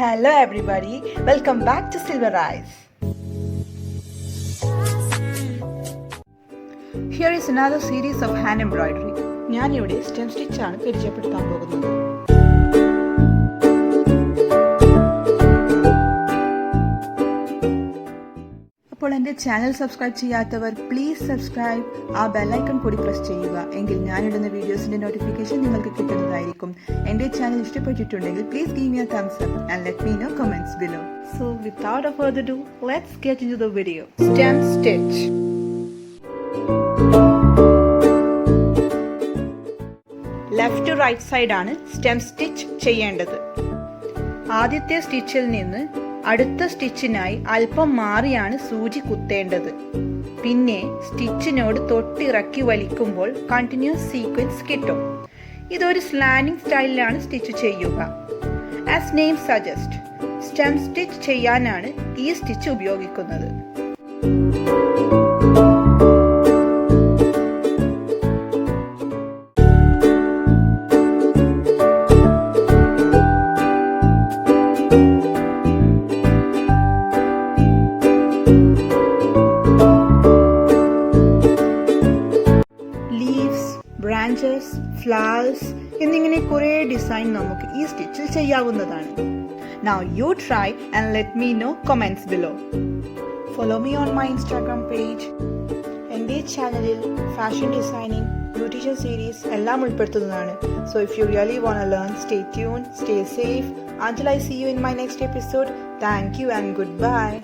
Hello everybody, welcome back to Silvereyes. Here is another series of hand embroidery. ഞാനിവിടെ stem stitch ആണ് പരിചയപ്പെടുത്താൻ പോകുന്നത്. അപ്പോൾ എൻ്റെ ചാനൽ സബ്സ്ക്രൈബ് ചെയ്യാത്തവർ പ്ലീസ് സബ്സ്ക്രൈബ്, ആ ബെല്ലൈക്കൺ കൂടി പ്രസ് ചെയ്യുക. എങ്കിൽ ഞാനിടുന്ന വീഡിയോസിൻ്റെ നോട്ടിഫിക്കേഷൻ നിങ്ങൾക്ക് കിട്ടുന്നതായിരിക്കും. എൻ്റെ ചാനൽ ഇഷ്ടപ്പെട്ടിട്ടുണ്ടെങ്കിൽ please give me a thumbs up and let me know comments below. So without further ado, let's get into the video. Stem stitch. Left to right side ആണ് സ്റ്റെം സ്റ്റിച്ച് ചെയ്യേണ്ടത്. ആദ്യത്തെ സ്റ്റിച്ചിൽ നിന്ന് അടുത്ത സ്റ്റിച്ചിനായി അല്പം മാറിയാണ് സൂചി കുത്തേണ്ടത്. പിന്നെ സ്റ്റിച്ചിനോട് തൊട്ടിറക്കി വലിക്കുമ്പോൾ കണ്ടിന്യൂസ് സീക്വൻസ് കിട്ടും. ഇതൊരു സ്ലാനിങ് സ്റ്റൈലിലാണ് സ്റ്റിച്ച് ചെയ്യുക. As name suggest, stem stitch ചെയ്യാനാണ് ഈ സ്റ്റിച്ച് ഉപയോഗിക്കുന്നത്. ബ്രാഞ്ചസ്, ഫ്ലവേഴ്സ് എന്നിങ്ങനെ കുറേ ഡിസൈൻ നമുക്ക് ഈ സ്റ്റിച്ചിൽ ചെയ്യാവുന്നതാണ്. Now you try and let me know comments below. Follow me on my Instagram page. എൻ്റെ ചാനലിൽ ഫാഷൻ ഡിസൈനിങ്, ബ്യൂട്ടീഷ്യൻ സീരീസ് എല്ലാം ഉൾപ്പെടുത്തുന്നതാണ്. So if you really want to learn, stay tuned, stay safe. Until I see you in my next episode, thank you and goodbye.